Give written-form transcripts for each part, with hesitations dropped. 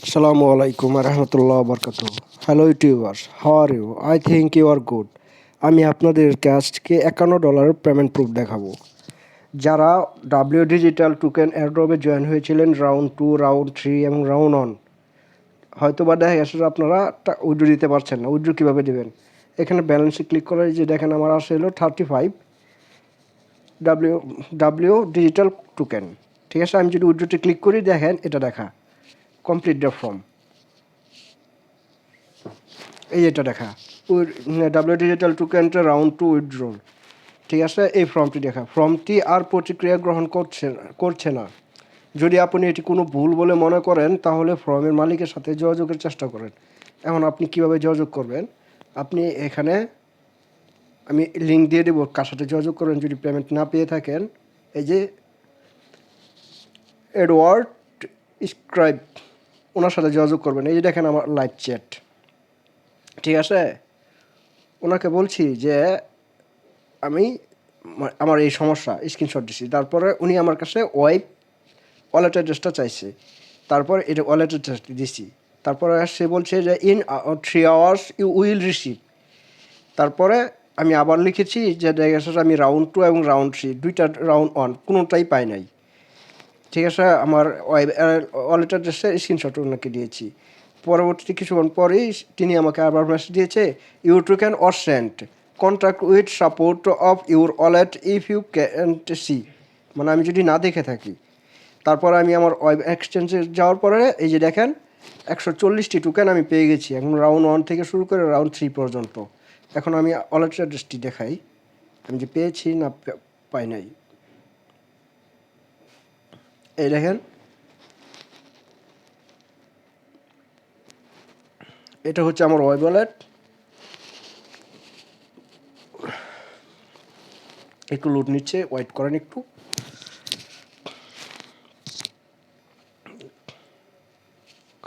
Assalamu alaikum warahmatullahi wabarakatuh. Hello YouTubers, how are you? I think you are good. আমি আপনাদেরকে আজকে $51 payment proof দেখাবো। যারা W digital token এয়ারড্রপে join হয়েছিলেন round 2, round 3 এবং round 1, হয়তো বা দেখা গেছে আপনারা উইথড্র দিতে পারছেন না। উইথড্র কীভাবে দেবেন? এখানে ব্যালেন্সে ক্লিক করে যে দেখেন আমার আসে হলো 35 ডাব্লিউ ডিজিটাল টোকেন। ঠিক আছে, আমি যদি উইথড্রতে ক্লিক করি দেখেন এটা দেখা কমপ্লিট দ্য ফর্ম, এই এটা দেখা ডাব্লিউ ডিজিটাল টোকেনটা রাউন্ড 2 উইথড্রল। ঠিক আছে, এই ফর্মটি দেখা, ফর্মটি আর প্রতিক্রিয়া গ্রহণ করছে না। যদি আপনি এটি কোনো ভুল বলে মনে করেন তাহলে ফর্মের মালিকের সাথে যোগাযোগের চেষ্টা করেন। এখন আপনি কিভাবে যোগাযোগ করবেন? আপনি এখানে আমি লিঙ্ক দিয়ে দেবো, কার সাথে যোগাযোগ করবেন যদি পেমেন্ট না পেয়ে থাকেন। এই যে এডওয়ার্ড স্ক্রাইব, ওনার সাথে যোগাযোগ করবেন। এই যে দেখেন আমার লাইভ চ্যাট। ঠিক আছে, ওনাকে বলছি যে আমি আমার এই সমস্যা, স্ক্রিনশট দিছি। তারপরে উনি আমার কাছে ওয়ালেট অ্যাড্রেসটা চাইছে, তারপর এটা ওয়ালেট অ্যাড্রেস দিছি। তারপরে সে বলছে যে in 3 hours you will receive. তারপরে আমি আবার লিখেছি যে দেখা গেছে আমি রাউন্ড 2 এবং রাউন্ড 3 দুইটা, রাউন্ড 1 কোনোটাই পাই নাই। ঠিক আছে, আমার ওয়ালেট অ্যাড্রেসের স্ক্রিনশট ওনাকে দিয়েছি। পরবর্তী কিছুক্ষণ পরেই তিনি আমাকে আবার মেসেজ দিয়েছে, you token or sent, contact with support of your wallet if you can't see, মানে আমি যদি না দেখে থাকি। তারপর আমি আমার ওয়েব এক্সচেঞ্জে যাওয়ার পরে এই যে দেখেন 140টি টোকেন আমি পেয়ে গেছি, এখন রাউন্ড 1 থেকে শুরু করে রাউন্ড 3 পর্যন্ত। এখন আমি ওয়ালেট অ্যাড্রেসটি দেখাই, আমি যে পেয়েছি না পাই নাই। এই দেখেন, এটা হচ্ছে আমার ওয়েব ওয়ালেট। একটু লোড নিচ্ছে, ওয়েট করেন একটু।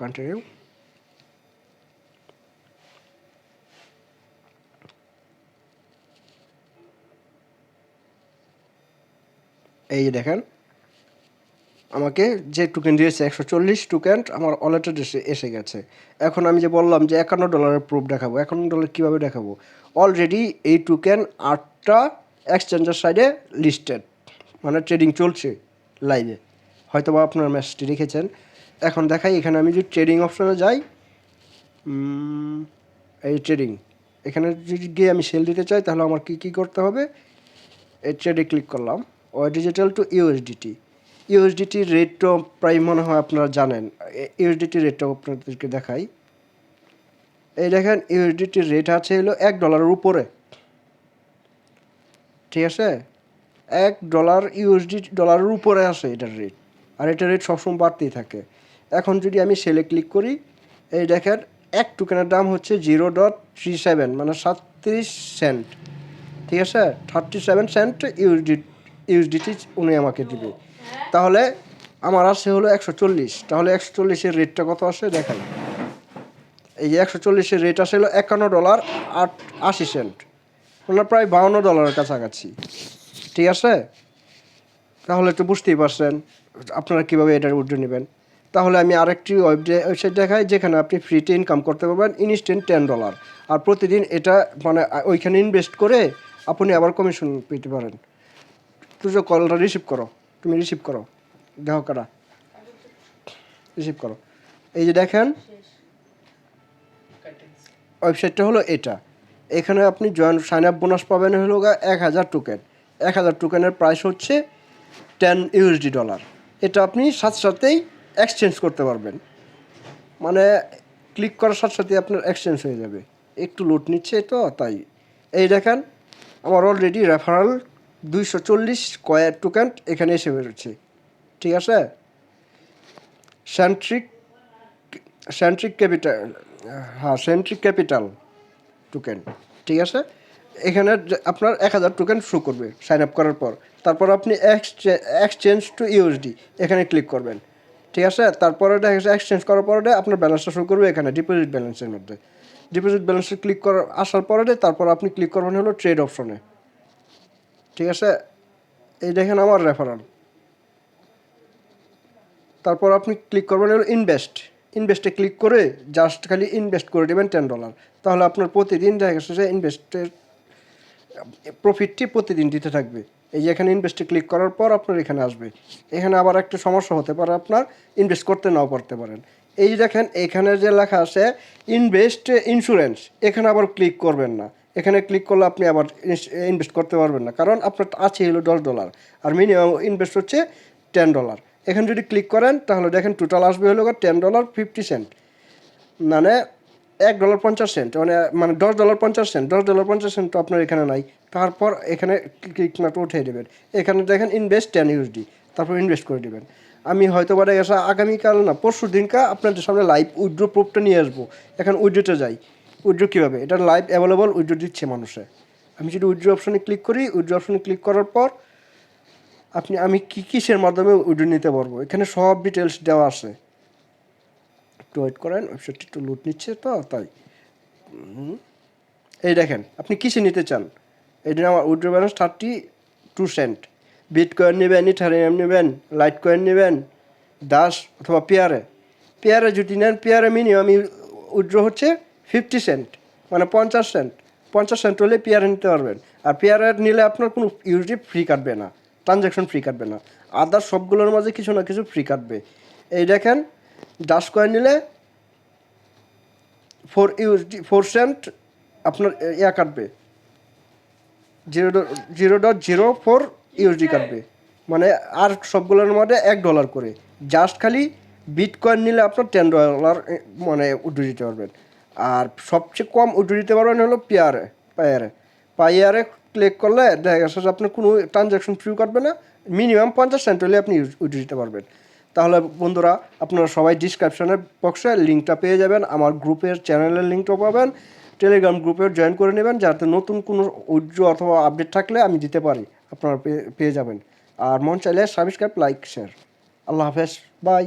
কন্টিনিউ। এই দেখেন আমাকে যে টোকেন দিয়েছে 140 টোকেন আমার ওয়ালেটে এসে গেছে। এখন আমি যে বললাম যে $51 প্রুফ দেখাবো, $51 কীভাবে দেখাবো? অলরেডি এই টোকেন 8টা এক্সচেঞ্জের সাইডে লিস্টেড, মানে ট্রেডিং চলছে লাইভে, হয়তো বা আপনার মেসেজটি রেখেছেন। এখন দেখাই, এখানে আমি যদি ট্রেডিং অপশনে যাই, এই ট্রেডিং, এখানে যদি গিয়ে আমি সেল দিতে চাই তাহলে আমার কী করতে হবে? এই ট্রেডে ক্লিক করলাম, ওয়াই ডিজিটাল টু ইউএসডিটি। ইউএসডিটির রেটটা প্রায় মনে হয় আপনারা জানেন। ইউএসডিটির রেটটা আপনাদেরকে দেখাই। এই দেখেন ইউএসডিটির রেট আছে হলো $1 উপরে। ঠিক আছে, $1 ইউএসডি ডলারের উপরে আসে এটার রেট, আর এটার রেট সবসময় বাড়তেই থাকে। এখন যদি আমি সেলে ক্লিক করি, এই দেখেন এক টোকেনের দাম হচ্ছে 0.37, মানে 37 সেন্ট। ঠিক আছে, 37 সেন্ট ইউএসডিটি উনি আমাকে দিবে। তাহলে আমার আসে হলো 140। তাহলে 140-এর রেটটা কত আসে দেখাই। এই যে 140-এর রেট আসে হলো $51.80, মানে প্রায় $52 কাছাকাছি। ঠিক আছে, তাহলে একটু বুঝতেই পারছেন আপনারা কীভাবে এটার উইথড্র নেবেন। তাহলে আমি আরেকটি ওয়েবসাইট দেখাই যেখানে আপনি ফ্রিতে ইনকাম করতে পারবেন ইনস্ট্যান্ট $10, আর প্রতিদিন এটা মানে ওইখানে ইনভেস্ট করে আপনি আবার কমিশন পেতে পারেন। তুই কলটা রিসিভ করো, তুমি রিসিভ করো, দেখো কারা রিসিভ করো। এই যে দেখেন ওয়েবসাইটটা হলো এটা। এখানে আপনি সাইন আপ বোনাস পাবেন হলো 1000 টোকেন। 1000 টোকেনের প্রাইস হচ্ছে $10। এটা আপনি সাথে সাথেই এক্সচেঞ্জ করতে পারবেন, মানে ক্লিক করার সাথে সাথে আপনার এক্সচেঞ্জ হয়ে যাবে। একটু লোড নিচ্ছে তো তাই। এই দেখেন আমার অলরেডি রেফারেল 240 টোকেন এখানে এসে বেরোচ্ছে। ঠিক আছে, সেন্ট্রিক ক্যাপিটাল টোকেন। ঠিক আছে, এখানে আপনার 1000 টোকেন শো করবে সাইন আপ করার পর। তারপর আপনি এক্সচেঞ্জ টু ইউএসডি এখানে ক্লিক করবেন। ঠিক আছে, তারপরে এক্সচেঞ্জ করার পরে আপনার ব্যালেন্সটা শো করবে এখানে ডিপোজিট ব্যালেন্সের মধ্যে। ডিপোজিট ব্যালেন্সে ক্লিক করার আসার পরে তারপর আপনি ক্লিক করবেন হলো ট্রেড অপশনে। ঠিক আছে, এই দেখেন আমার রেফারেল। তারপর আপনি ক্লিক করবেন হলো ইনভেস্ট। ইনভেস্টে ক্লিক করে জাস্ট খালি ইনভেস্ট করে দেবেন $10, তাহলে আপনার প্রতিদিন দেখা গেছে যে ইনভেস্টের প্রফিটটি প্রতিদিন দিতে থাকবে। এই যে এখানে ইনভেস্টে ক্লিক করার পর আপনার এখানে আসবে। এখানে আবার একটা সমস্যা হতে পারে, আপনার ইনভেস্ট করতে নাও পারতে পারেন। এই যে দেখেন এখানে যে লেখা আছে ইনভেস্ট ইন্স্যুরেন্স, এখানে আবার ক্লিক করবেন না। এখানে ক্লিক করলে আপনি আবার ইনভেস্ট করতে পারবেন না, কারণ আপনার আছে হলো $10 আর মিনিমাম ইনভেস্ট হচ্ছে $10। এখানে যদি ক্লিক করেন তাহলে দেখেন টোটাল আসবে হলো $10.50, মানে $1.50, মানে $10.50, $10.50 তো আপনার এখানে নাই। তারপর এখানে ক্লিক মাত্র উঠিয়ে দেবেন, এখানে দেখেন ইনভেস্ট $10, তারপর ইনভেস্ট করে দেবেন। আমি হয়তো বারে গেছে আগামীকাল না পরশু দিনকা আপনাদের সামনে লাইভ উইথড্র প্রুফটা নিয়ে আসবো। এখন উইথড্রোতে যাই, উইথড্র কীভাবে, এটা লাইভ অ্যাভেলেবল উইথড্র দিচ্ছে মানুষে। আমি যদি উইথড্র অপশনে ক্লিক করি, উইথড্র অপশনে ক্লিক করার পর আমি কিসের মাধ্যমে উইথড্র নিতে পারবো, এখানে সব ডিটেলস দেওয়া আছে। একটু ওয়েট করেন, ওয়েবসাইটটি একটু লুট নিচ্ছে তো তাই। এই দেখেন আপনি কিসে নিতে চান, এই জন্য আমার উইথড্র ব্যালেন্স 32 সেন্ট। বিটকয়েন নেবেন, ইথারিয়াম নেবেন, লাইট কয়েন নেবেন, দাস অথবা পেয়ারে যদি নেন, পেয়ারে মিনিমাম উইথড্র হচ্ছে 50 সেন্ট, মানে 50 সেন্ট হলে পেয়ারে নিতে পারবেন। আর পেয়ারে নিলে আপনার কোনো ইউএসডি ফ্রি কাটবে না, ট্রানজ্যাকশন ফ্রি কাটবে না, আদার সবগুলোর মাঝে কিছু না কিছু ফ্রি কাটবে। এই দেখেন দাস কয়েন নিলে 4 সেন্ট আপনার কাটবে, 0.04 ইউএসডি কাটবে, মানে আর সবগুলোর মধ্যে $1 করে। জাস্ট খালি বিটকয়েন নিলে আপনার $10 মানে উইথড্র দিতে পারবেন। আর সবচেয়ে কম উইথড্র দিতে পারবেন হলো পাইয়ারে ক্লিক করলে দেখা গেছে যে আপনার কোনো ট্রানজ্যাকশন ফ্রি কাটবে না, মিনিমাম 50 সেন্ট হলে আপনি উইথড্র দিতে পারবেন। তাহলে বন্ধুরা আপনারা সবাই ডিসক্রিপশনের বক্সে লিঙ্কটা পেয়ে যাবেন, আমার গ্রুপের চ্যানেলের লিঙ্কটাও পাবেন, টেলিগ্রাম গ্রুপে জয়েন করে নেবেন, যাতে নতুন কোনো উইথড্র অথবা আপডেট থাকলে আমি দিতে পারি, আপনারা পেয়ে যাবেন। আর মন চাইলে সাবস্ক্রাইব, লাইক, শেয়ার। আল্লাহ হাফেজ, বাই।